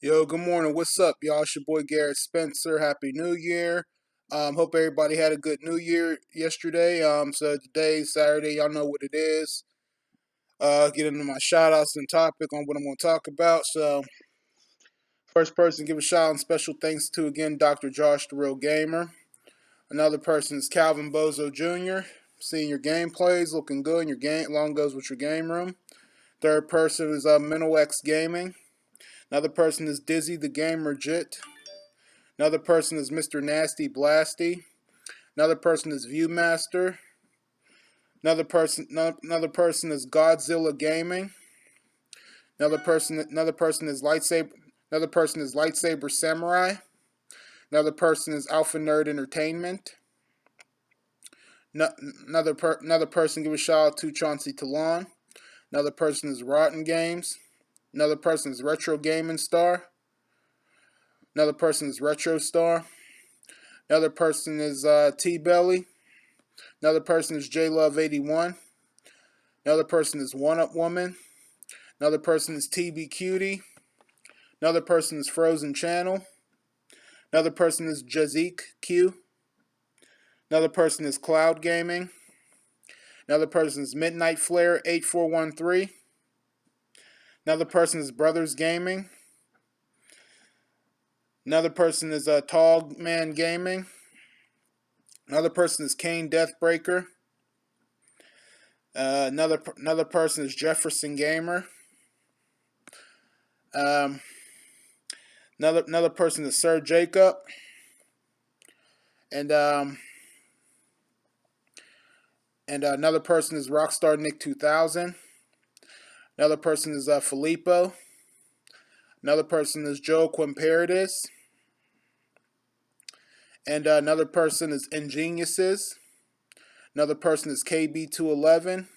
Yo, good morning. What's up, y'all? It's your boy Garrett Spencer. Happy New Year. Hope everybody had a good New Year yesterday. So today's Saturday. Y'all know what it is. Get into my shout outs and topic on what I'm going to talk about. So, first person, give a shout out and special thanks to again Dr. Josh, the Real Gamer. Another person is Calvin Bozo Jr. Seeing your gameplays, looking good. And your game long goes with your game room. Third person is Mental X Gaming. Another person is Dizzy the Gamer Jit. Another person is Mr. Nasty Blasty. Another person is Viewmaster. Another person is Godzilla Gaming. Another person is Lightsaber. Another person is Lightsaber Samurai. Another person is Alpha Nerd Entertainment. No, another person give a shout out to Chauncey Talon. Another person is Rotten Games. Another person is Retro Gaming Star. Another person is Retro Star. Another person is T Belly. Another person is J Love 81. Another person is One Up Woman. Another person is TB Cutie. Another person is Frozen Channel. Another person is Jazik Q. Another person is Cloud Gaming. Another person is Midnight Flare 8413. Another person is Brothers Gaming. Another person is Tall Man Gaming. Another person is Kane Deathbreaker. Another person is Jefferson Gamer. Um, another person is Sir Jacob, and another person is Rockstar Nick 2000. Another person is Filippo. Another person is Joe Quimparadis. And another person is Ingeniuses. Another person is KB211.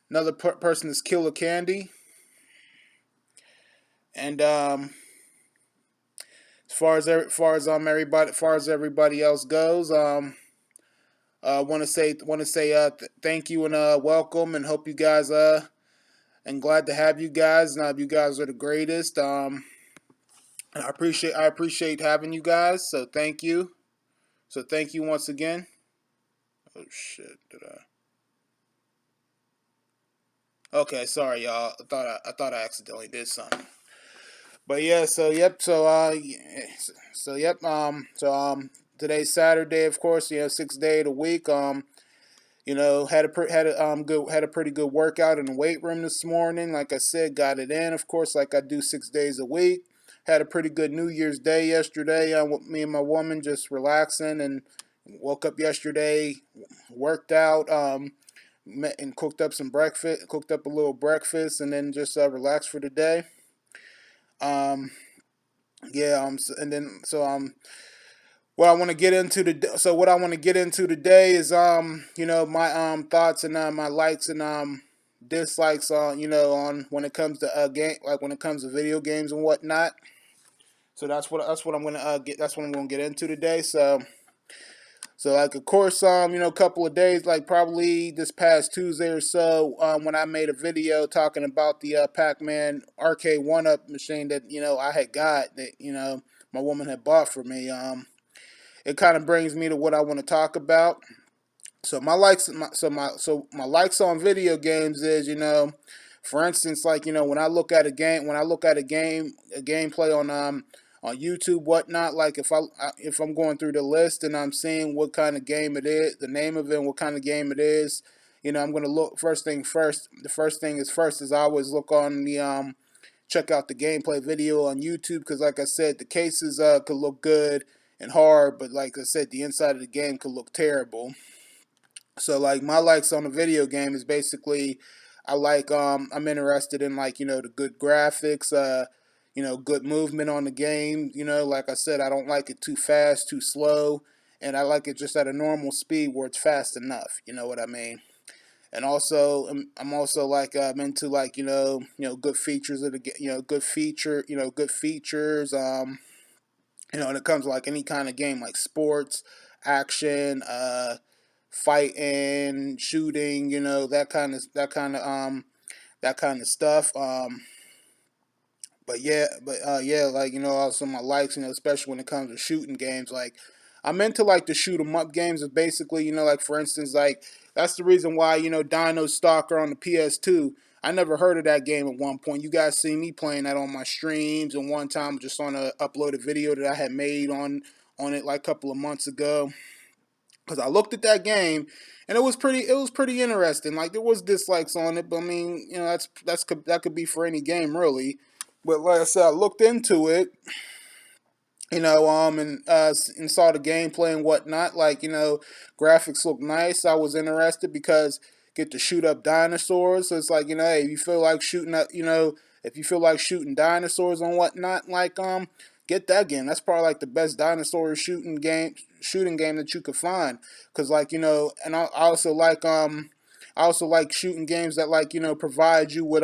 Another person is Killer Candy. And as everybody else goes, want to say thank you and welcome, and hope you guys and glad to have you guys. And you guys are the greatest. I appreciate having you guys. So thank you. So thank you once again. Oh shit! Did I? Okay, sorry y'all. I thought I accidentally did something. But yeah, so yep, so yep, today's Saturday, of course, sixth day of the week. Had a pretty good workout in the weight room this morning. Like I said, got it in, of course, like I do 6 days a week. Had a pretty good New Year's Day yesterday. With me and my woman just relaxing, and woke up yesterday, worked out, met and cooked up some breakfast, cooked up a little breakfast, and then just relaxed for the day. Um, yeah, and then what I want to get into today is my thoughts and my likes and dislikes on on when it comes to when it comes to video games and whatnot. So that's what I'm gonna get that's what I'm gonna get into today. So like of course a couple of days, like probably this past Tuesday or so, when I made a video talking about the Pac-Man arcade one-up machine that I had got, that my woman had bought for me. It kind of brings me to what I want to talk about. So my likes on video games is, for instance, like when I look at a game, a gameplay on YouTube, whatnot. Like if I'm going through the list and I'm seeing what kind of game it is, the name of it, and what kind of game it is, I'm gonna look first thing first. The first is I always look on the check out the gameplay video on YouTube, because like I said, the cases could look good and hard, but like I said, the inside of the game could look terrible. So like my likes on a video game is basically I'm interested in, like, the good graphics, good movement on the game. Like I said, I don't like it too fast, too slow, and I like it just at a normal speed where it's fast enough. You know what I mean? And also, I'm also like I'm into, like, good features of the good features. When it comes to like any kind of game, like sports, action, fighting, shooting, that kind of that kind of stuff. But like also my likes, especially when it comes to shooting games. Like I'm into like the shoot 'em up games. Is basically like for instance like that's the reason why Dino Stalker on the PS2. I never heard of that game at one point. You guys see me playing that on my streams, and one time just on a uploaded video that I had made on it like a couple of months ago. Because I looked at that game and it was pretty interesting. Like there was dislikes on it, but I mean that could be for any game really. But like I said, I looked into it, and saw the gameplay and whatnot. Like graphics look nice. I was interested because get to shoot up dinosaurs. So it's like hey, if you feel like shooting up, if you feel like shooting dinosaurs and whatnot, like get that game. That's probably like the best dinosaur shooting game that you could find. Cause like and I also like shooting games that like provide you with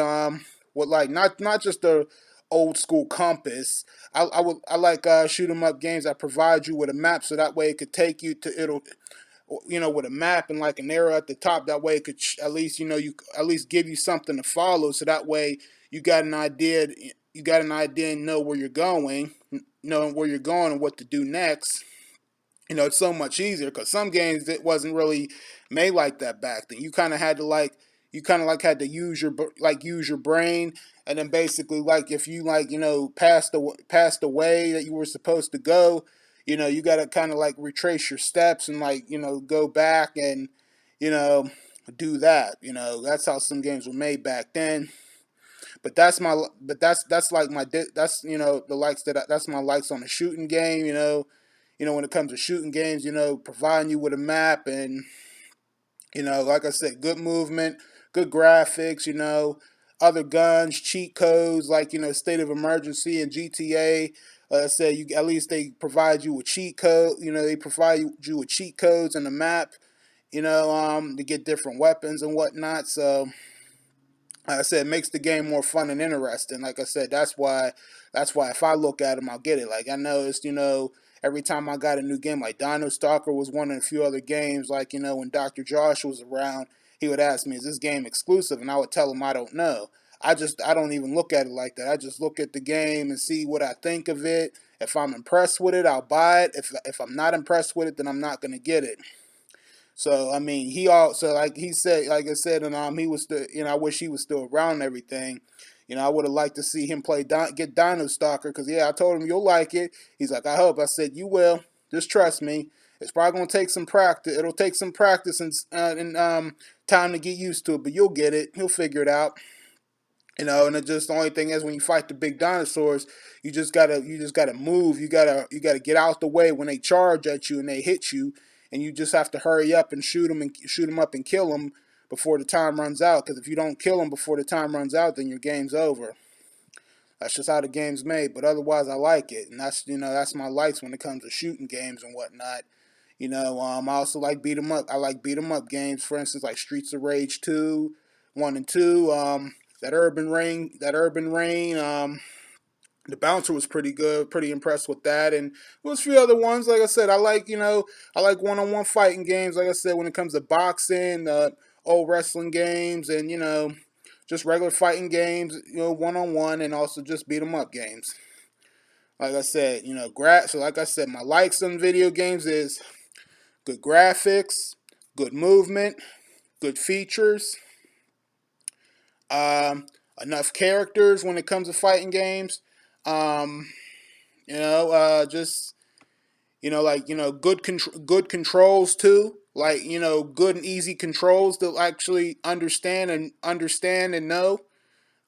like not just the old school compass. I like shoot 'em up games that provide you with a map, so that way it could take you to it'll with a map and like an arrow at the top. That way it could at least you at least give you something to follow, so that way you got an idea. You got an idea and know where you're going, knowing where you're going and what to do next. It's so much easier because some games it wasn't really made like that back then. You kind of like had to use your brain, and then basically like if you like passed the way that you were supposed to go, you got to kind of like retrace your steps and like go back and you know do that. That's how some games were made back then. But that's like that's the likes that's my likes on a shooting game. When it comes to shooting games, providing you with a map and like I said, good movement, good graphics. Other guns, cheat codes like State of Emergency and GTA. Like I said, you at least they provide you with cheat code. They provide you with cheat codes and a map. To get different weapons and whatnot. So like I said, it makes the game more fun and interesting. Like I said, that's why if I look at them, I'll get it. Like I noticed, every time I got a new game, like Dino Stalker was one of a few other games. Like when Dr. Josh was around, he would ask me, "Is this game exclusive?" And I would tell him I don't know. I don't even look at it like that. I just look at the game and see what I think of it. If I'm impressed with it, I'll buy it. If I'm not impressed with it, then I'm not gonna get it. So I mean, he also like he said, like I said, and he was still, I wish he was still around and everything. I would have liked to see him get Dino Stalker because yeah, I told him you'll like it. He's like, I hope. I said you will. Just trust me. It's probably gonna take some practice. It'll take some practice and time to get used to it, but you'll get it. He'll figure it out. And it just the only thing is when you fight the big dinosaurs, you just gotta move. You gotta get out the way when they charge at you and they hit you, and you just have to hurry up and shoot them up and kill them before the time runs out. Because if you don't kill them before the time runs out, then your game's over. That's just how the game's made. But otherwise, I like it, and that's my likes when it comes to shooting games and whatnot. I also like beat 'em up. I like beat 'em up games, for instance, like Streets of Rage 2, 1 and 2. That Urban Rain. The bouncer was pretty good. Pretty impressed with that, and there was a few other ones. Like I said, I like one-on-one fighting games. Like I said, when it comes to boxing, old wrestling games, and just regular fighting games. One-on-one, and also just beat 'em up games. Like I said, so like I said, my likes on video games is good graphics, good movement, good features, um, enough characters when it comes to fighting games. Um, just like good controls too. Like good and easy controls to actually understand and know.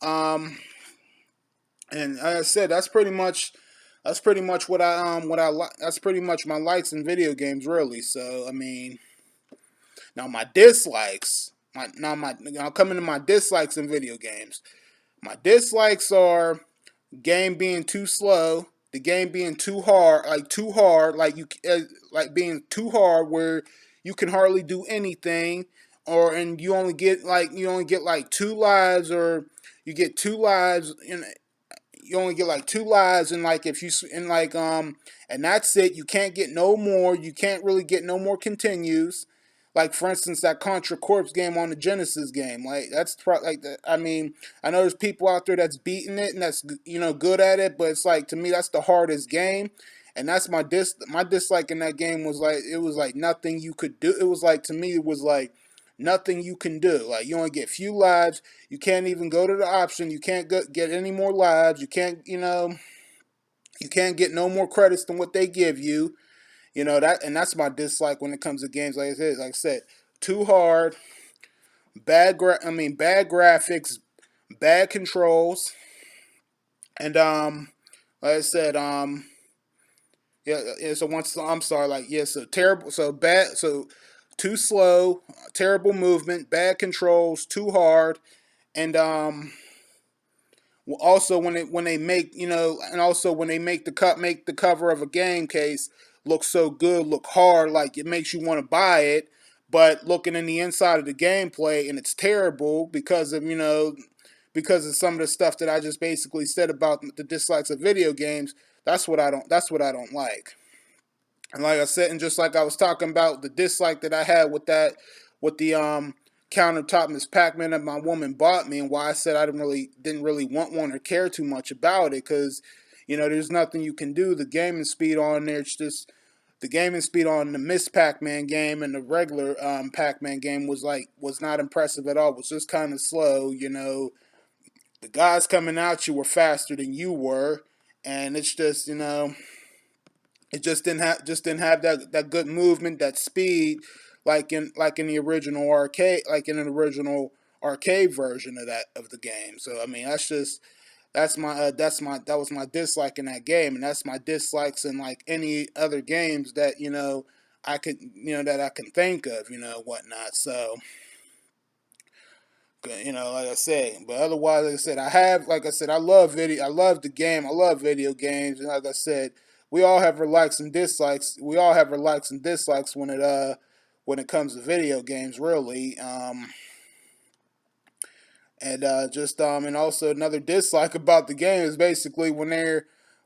Um, and like I said, that's pretty much what I like. That's pretty much my likes in video games, really. So I mean, now my dislikes. Now coming to my dislikes in video games. My dislikes are game being too slow, the game being too hard, like being too hard where you can hardly do anything, or and you only get like 2 lives, or you get 2 lives, and you only get like 2 lives, and like if you and and that's it. You can't get no more. You can't really get no more continues. like for instance that Contra Corps game on the Genesis game. Like that's like that. I mean, I know there's people out there that's beating it and that's good at it, but it's like to me that's the hardest game. And that's my dislike in that game was like it was like nothing you could do. It was like to me it was like nothing you can do. Like you only get few lives. You can't even go to the option. You can't get any more lives. You can't you can't get no more credits than what they give you. That, and that's my dislike when it comes to games like this. Like I said, too hard, bad graphics, bad controls, and like I said, yeah. So once I'm sorry, like yeah, so terrible, so bad, so too slow, terrible movement, bad controls, too hard, and also when they make and also when they make the cover of a game case look so good, look hard, like it makes you want to buy it, but looking in the inside of the gameplay and it's terrible because of some of the stuff that I just basically said about the dislikes of video games. That's what I don't like. And like I said, and just like I was talking about the dislike that I had with the countertop Miss Pac-Man that my woman bought me, and why I said I didn't really want one or care too much about it, because there's nothing you can do. The gaming speed on there, it's just the gaming speed on the Miss Pac-Man game and the regular Pac-Man game was not impressive at all. It was just kind of slow. The guys coming at you were faster than you were, and it's just it just didn't have that good movement, that speed, like in the original arcade, like in an original arcade version of the game. So I mean, that was my dislike in that game, and that's my dislikes in like any other games that I could that I can think of, whatnot. So like I said, but otherwise, like I said, I love video. I love the game. I love video games, and like I said, we all have our likes and dislikes. We all have our likes and dislikes when it comes to video games, really. And just and also another dislike about the game is basically when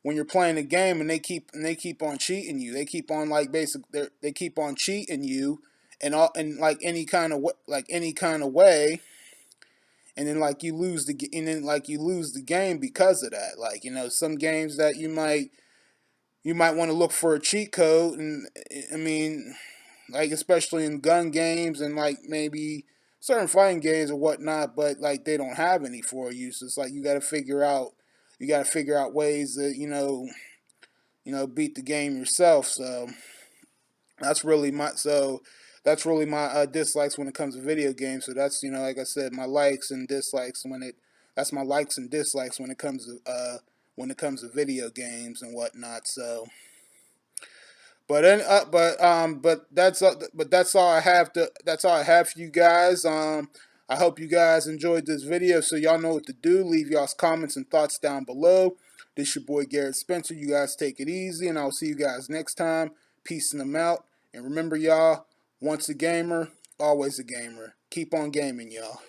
you're playing the game and they keep on cheating you. They keep on like they keep on cheating you, and all and like any kind of way, and then like you lose the game because of that. Like some games that you might want to look for a cheat code, and I mean, like especially in gun games and like maybe certain fighting games or whatnot, but like they don't have any for you. So it's like you got to figure out ways that beat the game yourself. That's really my so that's really my dislikes when it comes to video games. So that's like I said, my likes and dislikes that's my likes and dislikes when it comes to video games and whatnot. So but that's all I have for you guys. I hope you guys enjoyed this video. So y'all know what to do. Leave y'all's comments and thoughts down below. This your boy Garrett Spencer. You guys take it easy, and I'll see you guys next time. Peace and them out. And remember, y'all, once a gamer, always a gamer. Keep on gaming, y'all.